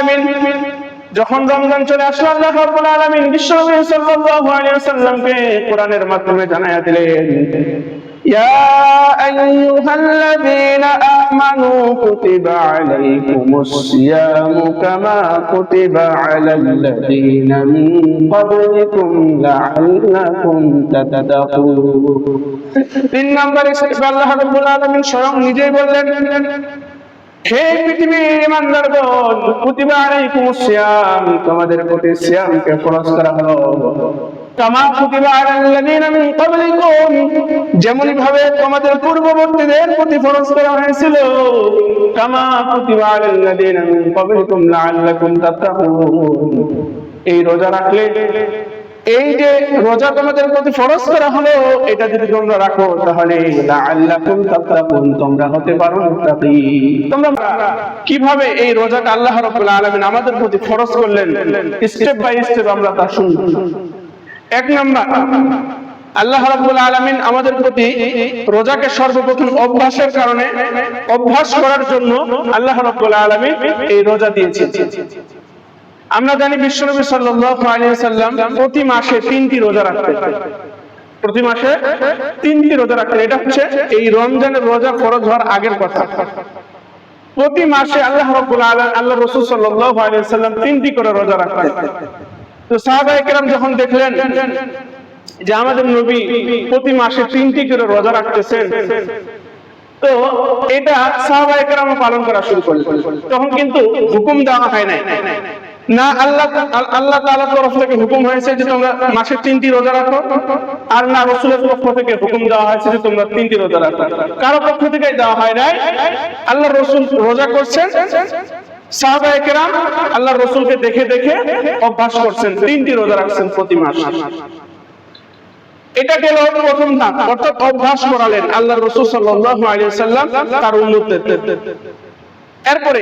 আলামিন যখন রমজান চলে আসলো, আল্লাহ রাব্বুল আলামিন বিশ্বনবী সাল্লাল্লাহু আলাইহি ওয়াসাল্লামকে কোরআনের মাধ্যমে জানায়া দিলেন, ইয়া আইয়ুহাল্লাযীনা আমানু কুতিবা আলাইকুমুস সিয়ামু কামা কুতিবা আলাল্লাযীনা মিন ক্বাবলিকুম লাআল্লাকুম তাত্তাকুন। 3 নম্বরে আল্লাহ রাব্বুল আলামিন স্বয়ং নিজেই বললেন, হে পৃথিবীর ঈমানদারগণ, কুতিবা আলাইকুমুস সিয়াম, তোমাদের প্রতি সিয়ামকে ফরজ করা হলো, কামা কুতিবা আলাল্লাযীনা মিন ক্বাবলিকুম, যেমন ভাবে তোমাদের পূর্ববর্তীদের প্রতি ফরজ করা হয়েছিল, কামা কুতিবা আলাল্লাযীনা মিন ক্বাবলিকুম লাআল্লাকুম তাত্তাকুন। এই রোজা রাখলে, এই যে রোজা তোমাদের প্রতি ফরজ করা হলো, এটা যদি তোমরা রাখো তাহলে লাআল্লাকুম তাত্তাকুন, তোমরা হতে পারো মুত্তাকি। তোমরা কিভাবে এই রোজাটা আল্লাহ রাব্বুল আলামিন আমাদের প্রতি ফরজ করলেন, স্টেপ বাই স্টেপ আমরা তা শুনব। 1 নাম্বার, আল্লাহ রাব্বুল আলামিন আমাদের প্রতি রোজাকে সর্বপ্রথম অভ্যাসের কারণে, অভ্যাস করার জন্য আল্লাহ রাব্বুল আলামিন এই রোজা দিয়েছেন। আমরা জানি বিশ্বনবী সাল্লাল্লাহু আলাইহি ওয়াসাল্লাম প্রতি মাসে 3টি রোজা রাখতেন, প্রতি মাসে 3টি রোজা রাখতেন। এটা হচ্ছে এই রমজানের রোজা ফরজ হওয়ার আগের কথা। প্রতি মাসে আল্লাহ রাব্বুল আলামিন, আল্লাহ রাসূল সাল্লাল্লাহু আলাইহি ওয়াসাল্লাম 3টি করে রোজা রাখতেন। তো সাহাবায়ে কেরাম যখন দেখলেন যে আমাদের নবী প্রতি মাসে 3টি করে রোজা রাখতেছেন, তো এটা সাহাবায়ে কেরাম পালন করা শুরু করলেন। তখন কিন্তু হুকুম দেওয়া হয় নাই, না আল্লাহ তাআলার তরফ থেকে হুকুম হয়েছে যে তোমরা মাসে 3টি রোজা রাখো, আর না রাসূলের পক্ষ থেকে হুকুম দেওয়া হয়েছে যে তোমরা 3টি রোজা রাখো। কারো পক্ষ থেকে দেওয়া হয় নাই। আল্লাহ রাসূল রোজা করছেন, সাহাবায়ে কেরাম আল্লাহ রাসূলকে দেখে দেখে অভ্যাস করছেন, 3টি রোজা রাখছেন প্রতি মাসে। এটা গেল প্রথম ধাপ, অর্থাৎ অভ্যাস করালেন আল্লাহ রাসূল সাল্লাল্লাহু আলাইহি ওয়াসাল্লাম তার উম্মতদের। এরপরে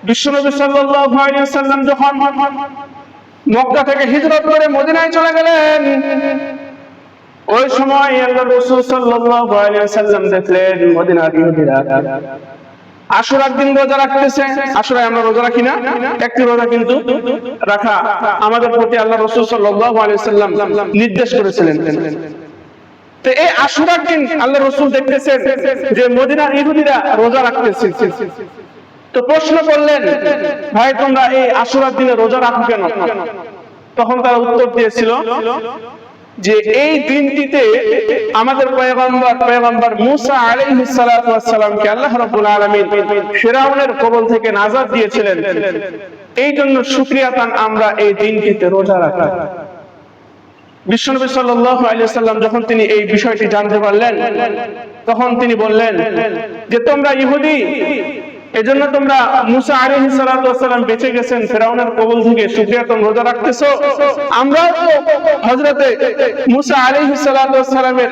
বিশ্বনবী সাল্লাল্লাহু আলাইহি ওয়াসাল্লাম যখন মক্কা থেকে হিজরত করে মদিনায় চলে গেলেন, ওই সময় আল্লাহ রাসূল সাল্লাল্লাহু আলাইহি ওয়াসাল্লাম দেখলেন মদিনার ইহুদিরা আশুরার দিন রোজা রাখতেছে। আশুরায় আমরা রোজা রাখি না, একটি রোজা কিন্তু রাখা আমাদের প্রতি আল্লাহ রাসূল সাল্লাল্লাহু আলাইহি ওয়াসাল্লাম নির্দেশ করেছিলেন। তো এই আশুরার দিন আল্লাহ রাসূল দেখতেছেন যে মদিনার ইহুদিরা রোজা রাখতেছে। তো প্রশ্ন করলেন, ভাই তোমরা এই আশুরার দিনে রোজা রাখো কেন? তখন তারা উত্তর দিয়েছিল যে এই দিনটিতে আমাদের পয়গম্বর মুসা আলাইহিস সালাতু ওয়াস সালামকে আল্লাহ রাব্বুল আলামিন ফিরআউনের কবল থেকে নাজাত দিয়েছিলেন, এই জন্য শুকরিয়াতান আমরা এই দিনটিতে রোজা রাখি। বিশ্বনবী সাল্লাল্লাহু আলাইহি ওয়াসাল্লাম যখন তিনি এই বিষয়টি জানতে পারলেন, তখন তিনি বললেন যে তোমরা ইহুদি, এজন্য তোমরা মুসা আলাইহিস সালাতু ওয়াস সালাম বেঁচে গেছেন ফিরআউনের কবল থেকে, শুকরিয়াতান রোজা রাখতেছো। আমরা তো হযরতে মুসা আলাইহিস সালাতু ওয়াস সালামের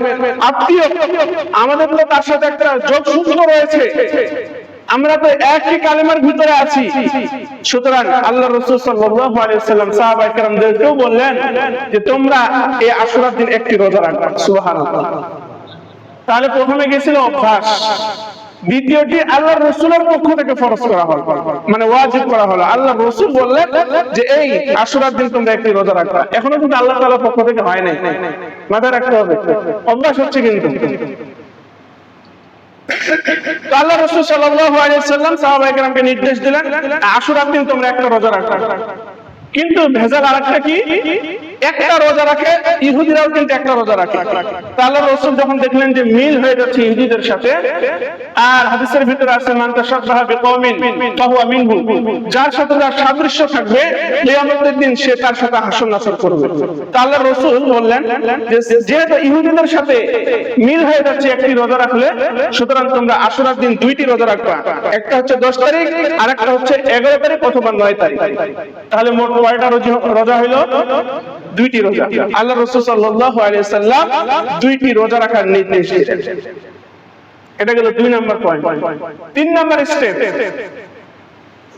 আত্মীয়, আমাদের তো তার সাথে একটা যোগসূত্র রয়েছে, আমরা তো একই কালেমার ভিতরে আছি। সুতরাং আল্লাহ রাসূল সাল্লাল্লাহু আলাইহি ওয়াসাল্লাম সাহাবায়ে কেরামদেরকেও বললেন যে তোমরা এই আশুরার দিন একটি রোজা রাখবা। সুবহানাল্লাহ। তাহলে প্রথমে গেছিল অভ্যাস, দ্বিতীয়টি আল্লাহ রাসূলের পক্ষ থেকে ফরজ করা হলো, মানে ওয়াজিব করা হলো। আল্লাহ রাসূল বললেন যে এই আশুরার দিন তোমরা একটি রোজা রাখবা। এখনো কিন্তু আল্লাহ তাআলার পক্ষ থেকে হয় নাই, মাথায় রাখতে হবে, অভ্যাস হচ্ছে কিন্তু। আল্লাহ রাসূল সাল্লাল্লাহু আলাইহি ওয়াসাল্লাম সাহাবায়ে কেরামকে নির্দেশ দিলেন আশুরার দিন তোমরা একটা রোজা রাখবা। কিন্তু ভেজাল আরেকটা কি, একটা রোজা রাখে ইহুদিরাও কিন্তু একটা রোজা রাখে। আল্লাহ রাসূল যখন দেখলেন যে মিল হয়ে যাচ্ছে ইহুদিদের সাথে, আর হাদিসের ভিতরে আছে মান তাশাব্বাহা বিকওমিন ফাহুয়া মিনহু, যার সাথে যার সাদৃশ্য থাকবে কিয়ামতের দিন সে তার সাথে হাসর নাসর করবে। আল্লাহ রাসূল বললেন যে যেহেতু ইহুদিদের সাথে মিল হয়ে যাচ্ছে একটি রোজা রাখলে, সুতরাং তোমরা আশুরার দিন 2টি রোজা রাখবা, একটা হচ্ছে 10 তারিখ আর একটা হচ্ছে 11 তারিখ অথবা 9 তারিখ। তাহলে মোট কয়টা রোজা হলো? 2টি রোজা। আল্লাহ রাসূল সাল্লাল্লাহু আলাইহি ওয়াসাল্লাম 2টি রোজা রাখার নির্দেশ দিলেন। এটা গেল 2 নাম্বার পয়েন্ট। 3 নাম্বার স্টেপ,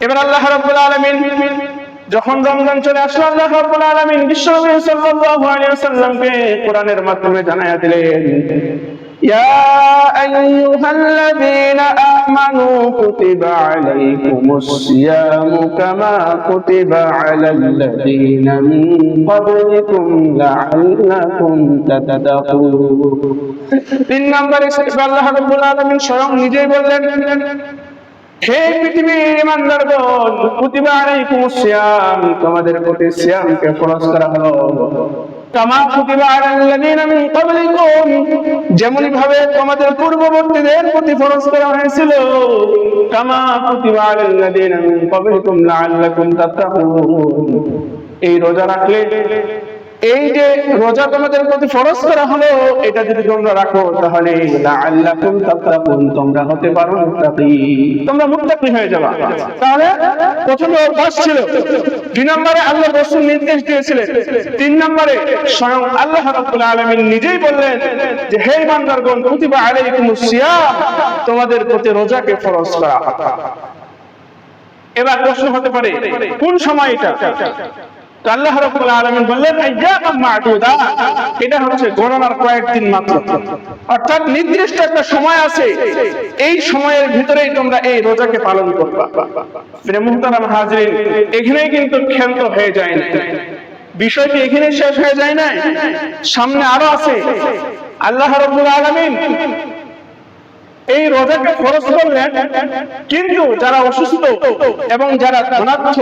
এবার আল্লাহ রাব্বুল আলামিন যখন রমজান চলে আসলো, আল্লাহ রাব্বুল আলামিন বিশ্বনবী সাল্লাল্লাহু আলাইহি ওয়াসাল্লামকে কোরআনের মাধ্যমে জানায়া দিলেন, يا أيها الذين آمنوا كتب عليكم الصيام كما كتب على الذين من قبلكم لعلكم تتقون। 3 নম্বরে আল্লাহ রাব্বুল আলামিন স্বয়ং নিজেই বললেন, হে পৃথিবীর ঈমানদারগণ, কুতিবা আলাইকুমুস সিয়াম, তোমাদের প্রতি সিয়ামকে ফরজ করা হলো, কামা কুতিবা আলাল্লাযীনা মিন ক্বাবলিকুম, যেমন ভাবে তোমাদের পূর্ববর্তীদের প্রতি ফরজ করা হয়েছিল, কামা কুতিবা আলাল্লাযীনা মিন ক্বাবলিকুম লাআল্লাকুম তাত্তাকুন। এই রোজা রাখলে, এই যে রোজা তোমাদের প্রতি ফরজ করা হলো, এটা যদি তোমরা রাখো তাহলে লাআল্লাকুম তাত্তাকুন, তোমরা হতে পারো মুত্তাকি, তোমরা মুত্তাকি হয়ে যাবে। তাহলে প্রথমে অভ্যাস ছিল, 2 নম্বরে আল্লাহর রাসূল নির্দেশ দিয়েছিলেন, 3 নম্বরে স্বয়ং আল্লাহ রাব্বুল আলামিন নিজেই বললেন যে হে ঈমানদারগণ, কুতিবা আলাইকুমুস সিয়াম, তোমাদের প্রতি রোজাকে ফরজ করা হলো। এবার প্রশ্ন হতে পারে কোন সময় এটা? আল্লাহ রাব্বুল আলামিন বললেন আইয়ামান মা'দুদা, এটা হচ্ছে গণনার কয়েকদিন মাত্র, অর্থাৎ নির্দিষ্ট একটা সময় আছে, এই সময়ের ভিতরেই তোমরা এই রোজাকে পালন করবা। মানে মুহতারাম হাজিরিন, এখানেই কিন্তু ক্ষান্ত হয়ে যায় না, বিষয়টি এখানে শেষ হয়ে যায় না, সামনে আরো আছে। আল্লাহ রাব্বুল আলামিন এই রোজাকে ফরজ করলেন, কিন্তু যারা অসুস্থ এবং যারা ধনাঢ্য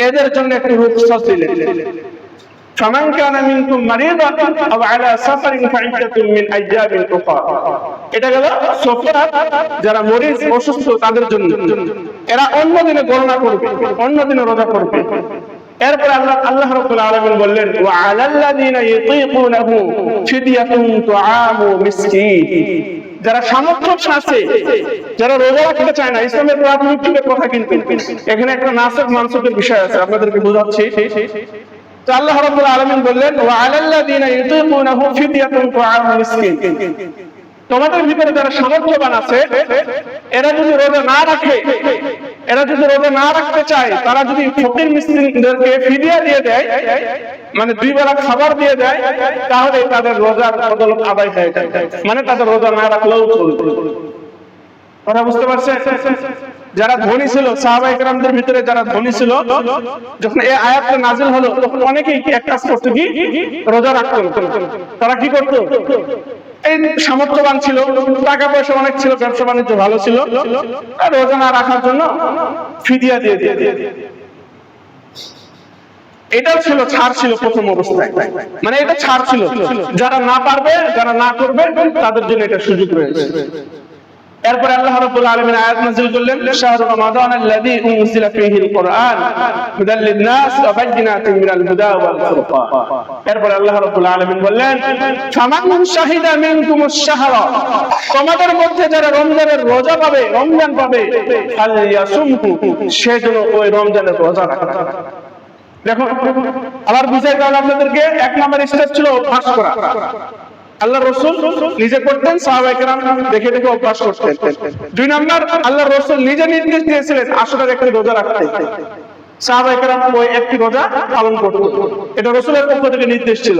এদের জন্য একটু রুখসত দিলেন। ফামান কানা মিনকুম মারিদান আও আলা সাফারিন ফাইদাতুম মিন আইয়ামিন উখরা, এটা গেল সফর, যারা মরিজ অসুস্থ তাদের জন্য, এরা অন্য দিনে গণনা করবে, অন্য দিনে রোজা করবে। এরপর আল্লাহ রাব্বুল আলামিন বললেন ওয়া আলাল্লাযিনা ইয়াতীকুনাহু ফিদিয়াতুন তুআমু মিসকিন, যারা সামর্থ্য আছে, যারা রোজা রাখতে চায় না, ইসলামের প্রাথমিক যুগের কথা, কিন্তু এখানে একটা নাসখ মানসুখের বিষয় আছে, আপনাদেরকে বোঝাচ্ছি। তো আল্লাহ রাব্বুল আলামিন বললেন ওয়া আলাল্লাযিনা ইয়াতীকুনাহু ফিদিয়াতুন তুআমু মিসকিন, তোমাদের ভিতরে যারা সামর্থ্যবান আছে, এরা যদি রোজা না রাখে, এরা যদি রোজা না রাখতে চায়, তারা যদি ফকির মিসকিনদেরকে ফিদিয়া দিয়ে দেয়, মানে 2 বেলা খাবার দিয়ে দেয়, তাহলে তাদের রোজার বদলত আদায় হয়ে যায়, মানে তাদের রোজা না রাখলেও চলবে। কথা বুঝতে পারছেন? যারা ধনী ছিল, সাহাবায়ে কেরামদের ভিতরে যারা ধনী ছিল, যখন এই আয়াতটা নাযিল হলো তখন অনেকেই এক কাজ করতে, কি রোজা রাখতো। তারা কি করত? এই সামর্থ্যবান ছিল, টাকা পয়সা অনেক ছিল, ব্যবসা বাণিজ্য ভালো ছিল, আর রোজা না রাখার জন্য ফিদিয়া দিয়ে দিয়ে। এটাও ছিল, ছাড় ছিল প্রথম অবস্থায়, মানে এটা ছাড় ছিল, যারা না পারবে, যারা না করবে তাদের জন্য এটা সুযোগ রয়েছে। এরপর আল্লাহ রাব্বুল আলামিন আয়াত নাযিল করলেন শাহরু রমাদান আল্লাযী উনজিলা ফীহিল কুরআন হুদাল লিন-নাস ওয়া বায়িনাতিন মিনাল হুদা ওয়াল ফুরকান। এরপর আল্লাহ রাব্বুল আলামিন বললেন ফামান শাহিদা মিনকুমুশ শাহরা, তোমাদের মধ্যে যারা রমজানের রোজা পাবে, রমজান পাবে, ফালইয়াসুমহু, সে যেন ওই রমজানের রোজা রাখে। দেখো আবার বুঝাই দাও আপনাদেরকে, 1 নম্বর স্টেপ ছিল অভ্যাস করা, আল্লাহ রাসূল নিজে করতেন, সাহাবায়ে কেরাম দেখে দেখে অভ্যাস করতেন। 2 নম্বর, আল্লাহ রাসূল নিজে নির্দেশ দিয়েছিলেন আশুরার একটি রোজা রাখতে, সাহাবায়ে কেরাম ওই একটি রোজা পালন করতেন, এটা রাসূলের পক্ষ থেকে নির্দেশ ছিল।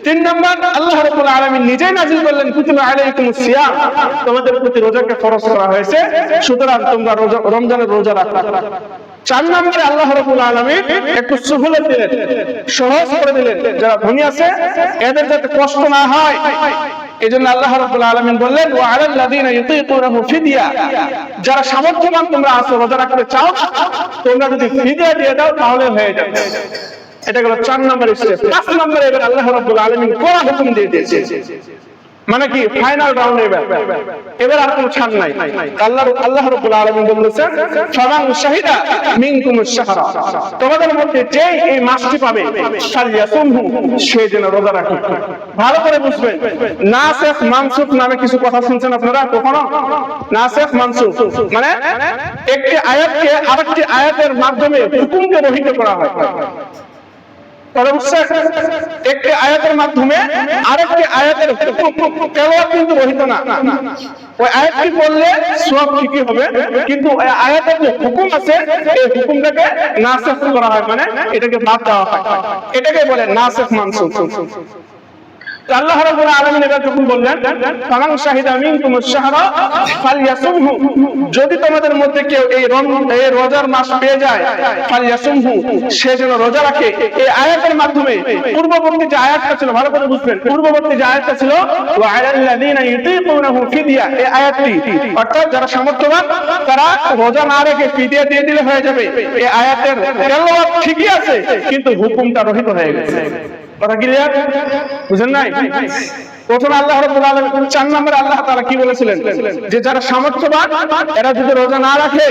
3 নম্বর, আল্লাহ রাব্বুল আলামিন নিজেই নাযিল করলেন কুতিবা আলাইকুমুস সিয়াম, তোমাদের প্রতি রোজাকে ফরজ করা হয়েছে, সুতরাং তোমরা রমজানের রোজা রাখবা। 4 নম্বরে আল্লাহ রাব্বুল আলামিন একটু সুহুলত দিলেন, সহজ করে দিলেন, যারা ধনী আছে এদের যাতে কষ্ট না হয়, এজন্য আল্লাহ রাব্বুল আলামিন বললেন ওয়া আলাল্লাযিনা ইয়াতীকুনাহু ফিদিয়া, যারা সামর্থ্যবান তোমরা আছো, রোজা রাখতে চাও, তোমরা যদি ফিদিয়া দিয়ে দাও তাহলে হয়ে যাবে। এটা গেল 4 নম্বর স্টেপ। 5 নম্বরে এবার আল্লাহ রাব্বুল আলামিন কোন হুকুম দিয়ে দিয়েছে, মানে কি ফাইনাল রাউন্ড, এবার আর কোনো ছাড় নাই। আল্লাহ রাব্বুল আলামিন বলেছেন ফামান শাহিদা মিনকুমুশ শাহরা, তোমাদের মধ্যে যে এই মাসটি পাবে, ফালইয়াসুমহু, সে যেন রোজা রাখে। ভালো করে বুঝবেন, নাসিখ মানসুখ নামে কিছু কথা শুনছেন আপনারা কখনো? নাসিখ মানসুখ মানে একটি আয়াতকে আরেকটি আয়াতের মাধ্যমে হুকুমকে রহিত করা হয়। একটি আয়াতের মাধ্যমে আরেকটি আয়াতের তেলাওয়াত কিন্তু রহিত না, ওই আয়াতটি পড়লে সওয়াব ঠিকই হবে, কিন্তু ওই আয়াতের যে হুকুম আছে এই হুকুমটাকে নাসিখ করা হয়, মানে এটাকে বাদ দেওয়া হয়, এটাকে বলে নাসিখ মানসুখ। আল্লাহ রাব্বুল আলামিন এটা যখন বললেন ফামান শাহিদা মিনকুমুশ শাহরা ফালইয়াসুমহু, যদি তোমাদের মধ্যে কেউ এই রোজার মাস পেয়ে যায় ফালইয়াসুমহু, সে যেন রোজা রাখে। এই আয়াতের মাধ্যমে পূর্ববর্তী যে আয়াতটা ছিল, ভালো করে বুঝবেন, পূর্ববর্তী যে আয়াতটা ছিল ওয়া আলাল্লাযিনা ইউতিকুনাহু ফিদিয়া, এই আয়াতটি অর্থাৎ যারা সামর্থ্যবান তারা রোজা না রেখে ফিদিয়া দিয়ে দিলে হয়ে যাবে। এই আয়াতের তেলাওয়াত ঠিকই আছে কিন্তু হুকুমটা রহিত হয়ে গেছে। কথা ক্লিয়ার? বুঝেন নাই? প্রথমে আল্লাহ রাব্বুল আলামিন 4 নম্বরে আল্লাহ তাআলা কি বলেছিলেন যে যারা সামর্থ্যবান এরা যদি রোজা না রাখে,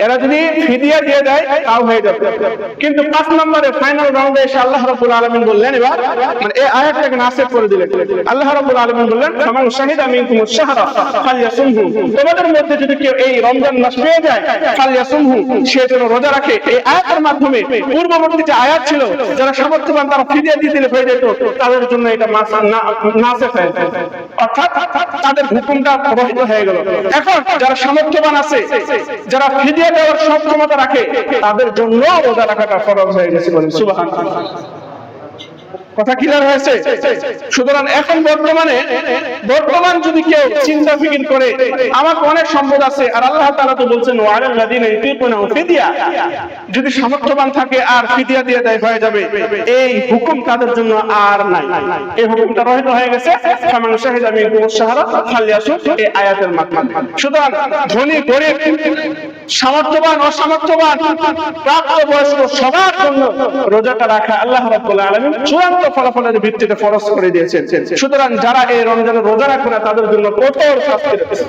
এরা যদি ফিদিয়া দিয়ে দেয় তাও হয়ে যাবে। কিন্তু 5 নম্বরে ফাইনাল রাউন্ডে এসে আল্লাহ রাব্বুল আলামিন বললেন, এবার মানে এই আয়াতটাকে নাসিখ করে দিলেন। আল্লাহ রাব্বুল আলামিন বললেন ফামান শাহিদা মিনকুমুশ শাহরা ফালইয়াসুমহু, তোমাদের মধ্যে যদি কেউ এই রমজান মাস পেয়ে যায় ফালইয়াসুমহু, সে যেন রোজা রাখে। এই আয়াতের মাধ্যমে পূর্ববর্তী যে আয়াত ছিল যারা সামর্থ্যবান তারা ফিদিয়া দিয়ে দিলে হয়ে যেত, তাদের জন্য এটা নাসিখ, অর্থাৎ তাদের হুকুমটা প্রভাবিত হয়ে গেল। এখন যারা সামর্থ্যবান আছে, যারা ফিদিয়া দেওয়ার সক্ষমতা রাখে, তাদের জন্য রোজা রাখাটা ফরজ হয়ে গেছে। বলেন সুবহানাল্লাহ। কথা ক্লিয়ার হয়েছে? সুতরাং এখন বর্তমান যদি কেউ চিন্তা ফিকির করে আমাকে অনেক সম্পদ আছে, আর আল্লাহ তাআলা তো বলছেন ওয়া আলাল্লাযিনা ইউতিকুনাহু ফিদিয়া, যদি সামর্থ্যবান থাকে আর ফিদিয়া দিয়ে দেয় হয়ে যাবে, এই হুকুম তাদের জন্য আর নাই। এই হুকুমটা রহিত হয়ে গেছে ফামান শাহিদা মিনকুমুশ শাহরা ফালইয়াসুম, এই আয়াতের মাধ্যমে। সুতরাং ধনী গরিব, সামর্থ্যবান অসামর্থ্যবান, প্রাপ্তবয়স্ক সবার জন্য রোজাটা রাখা আল্লাহ রাব্বুল আলামিন চূড়ান্ত ফলাফলের ভিত্তিতে ফরজ করে দিয়েছেন। সুতরাং যারা এই রমজানের রোজা রাখে না তাদের জন্য কঠোর শাস্তি রয়েছে।